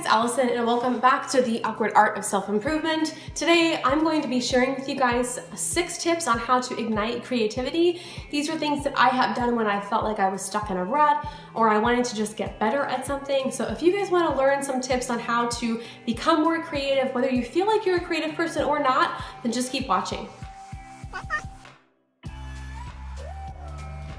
Alison, and welcome back to the Awkward Art of Self-Improvement. Today, I'm going to be sharing with you guys 6 tips on how to ignite creativity. These are things that I have done when I felt like I was stuck in a rut or I wanted to just get better at something. So if you guys want to learn some tips on how to become more creative, whether you feel like you're a creative person or not, then just keep watching.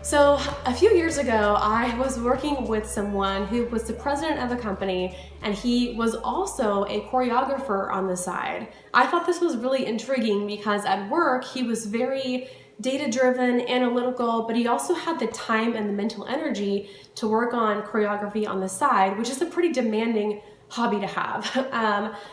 So a few years ago, I was working with someone who was the president of a company, and he was also a choreographer on the side. I thought this was really intriguing because at work, he was very data-driven, analytical, but he also had the time and the mental energy to work on choreography on the side, which is a pretty demanding hobby to have.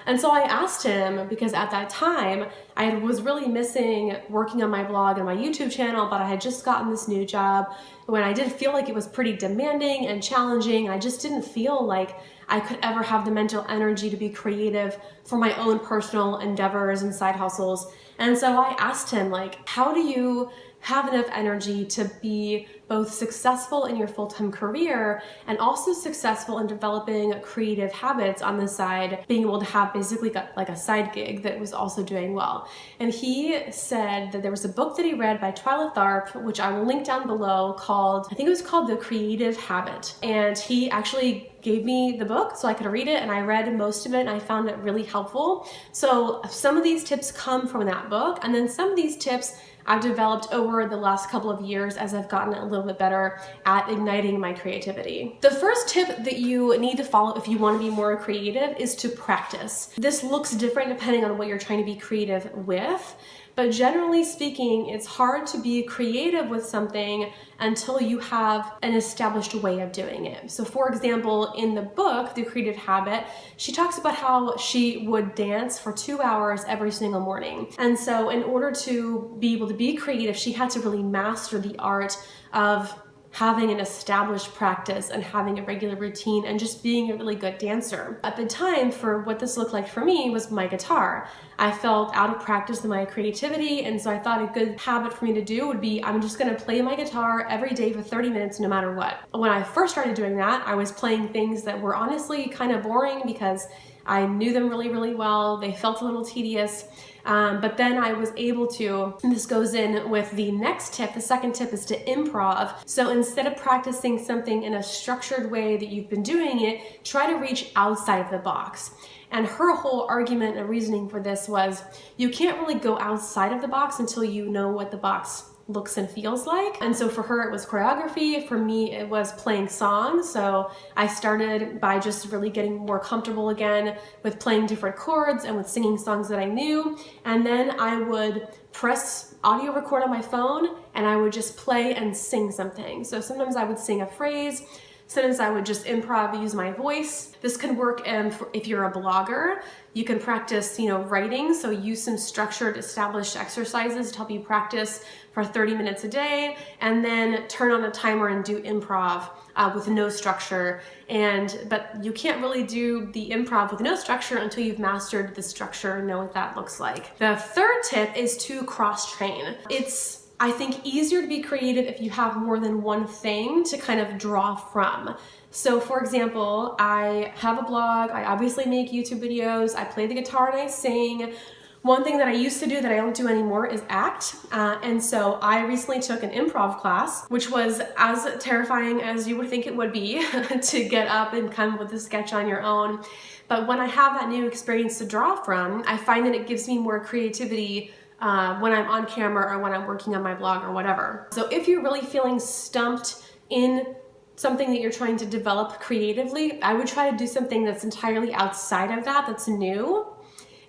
And so I asked him, because at that time I was really missing working on my blog and my YouTube channel, but I had just gotten this new job when I did feel like it was pretty demanding and challenging. I just didn't feel like I could ever have the mental energy to be creative for my own personal endeavors and side hustles. And so I asked him, like, how do you have enough energy to be both successful in your full-time career and also successful in developing creative habits on the side, being able to have basically like a side gig that was also doing well. And he said that there was a book that he read by Twyla Tharp, which I will link down below, called, I think it was called The Creative Habit. And he actually gave me the book so I could read it, and I read most of it and I found it really helpful. So some of these tips come from that book, and then some of these tips I've developed over the last couple of years as I've gotten a little bit better at igniting my creativity. The first tip that you need to follow if you want to be more creative is to practice. This looks different depending on what you're trying to be creative with, but generally speaking, it's hard to be creative with something until you have an established way of doing it. So for example, in the book, The Creative Habit, she talks about how she would dance for 2 hours every single morning. And so in order to be able to be creative, she had to really master the art of having an established practice and having a regular routine and just being a really good dancer. At the time, for what this looked like for me was my guitar. I felt out of practice in my creativity, and so I thought a good habit for me to do would be, I'm just gonna play my guitar every day for 30 minutes no matter what. When I first started doing that, I was playing things that were honestly kind of boring because I knew them really, really well. They felt a little tedious. But then I was able to, and this goes in with the next tip, the second tip is to improv. So instead of practicing something in a structured way that you've been doing it, try to reach outside of the box. And her whole argument and reasoning for this was, you can't really go outside of the box until you know what the box looks and feels like. And so for her, it was choreography. For me, it was playing songs. So I started by just really getting more comfortable again with playing different chords and with singing songs that I knew. And then I would press audio record on my phone and I would just play and sing something. So sometimes I would sing a phrase. Sometimes I would just improv, use my voice. This can work if you're a blogger. You can practice, writing. So use some structured, established exercises to help you practice for 30 minutes a day, and then turn on a timer and do improv with no structure. But you can't really do the improv with no structure until you've mastered the structure and know what that looks like. The third tip is to cross-train. It's, I think, easier to be creative if you have more than one thing to kind of draw from. So for example, I have a blog, I obviously make YouTube videos, I play the guitar and I sing. One thing that I used to do that I don't do anymore is act. And so I recently took an improv class, which was as terrifying as you would think it would be to get up and come with a sketch on your own. But when I have that new experience to draw from, I find that it gives me more creativity when I'm on camera or when I'm working on my blog or whatever. So if you're really feeling stumped in something that you're trying to develop creatively, I would try to do something that's entirely outside of that, that's new.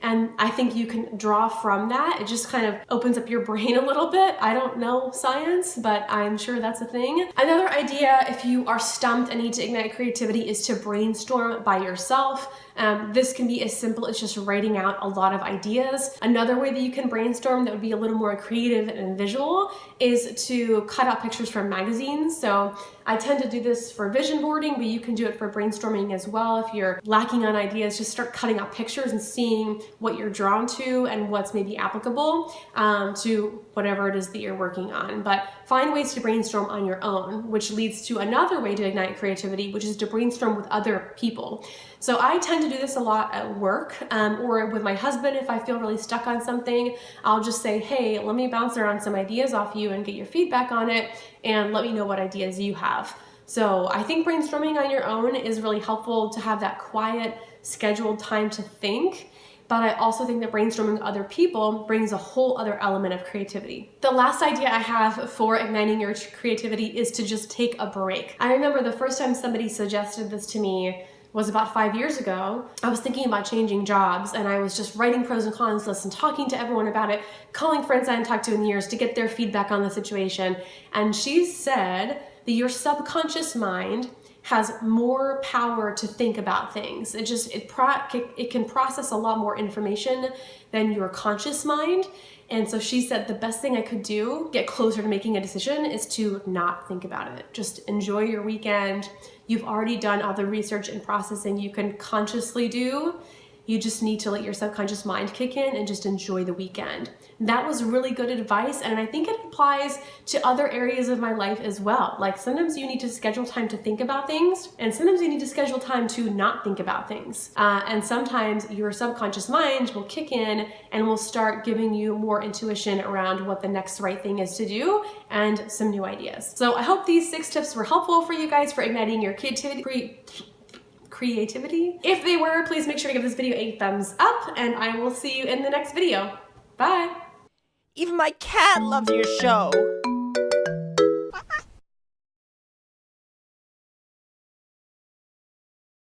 And I think you can draw from that. It just kind of opens up your brain a little bit. I don't know science, but I'm sure that's a thing. Another idea, if you are stumped and need to ignite creativity, is to brainstorm by yourself. This can be as simple as just writing out a lot of ideas. Another way that you can brainstorm that would be a little more creative and visual is to cut out pictures from magazines. So I tend to do this for vision boarding, but you can do it for brainstorming as well. If you're lacking on ideas, just start cutting out pictures and seeing what you're drawn to and what's maybe applicable to whatever it is that you're working on. But find ways to brainstorm on your own, which leads to another way to ignite creativity, which is to brainstorm with other people. So I tend to do this a lot at work, or with my husband. If I feel really stuck on something, I'll just say, hey, let me bounce around some ideas off you and get your feedback on it, and let me know what ideas you have. So I think brainstorming on your own is really helpful to have that quiet, scheduled time to think. But I also think that brainstorming with other people brings a whole other element of creativity. The last idea I have for igniting your creativity is to just take a break. I remember the first time somebody suggested this to me was about 5 years ago. I was thinking about changing jobs, and I was just writing pros and cons lists and talking to everyone about it, calling friends I hadn't talked to in years to get their feedback on the situation. And she said that your subconscious mind has more power to think about things. It can process a lot more information than your conscious mind. And so she said the best thing I could do, get closer to making a decision, is to not think about it. Just enjoy your weekend. You've already done all the research and processing you can consciously do. You just need to let your subconscious mind kick in and just enjoy the weekend. That was really good advice, and I think it applies to other areas of my life as well. Like sometimes you need to schedule time to think about things, and sometimes you need to schedule time to not think about things. And sometimes your subconscious mind will kick in and will start giving you more intuition around what the next right thing is to do and some new ideas. So I hope these 6 tips were helpful for you guys for igniting your creativity. If they were, please make sure to give this video a thumbs up, and I will see you in the next video. Bye! Even my cat loves your show.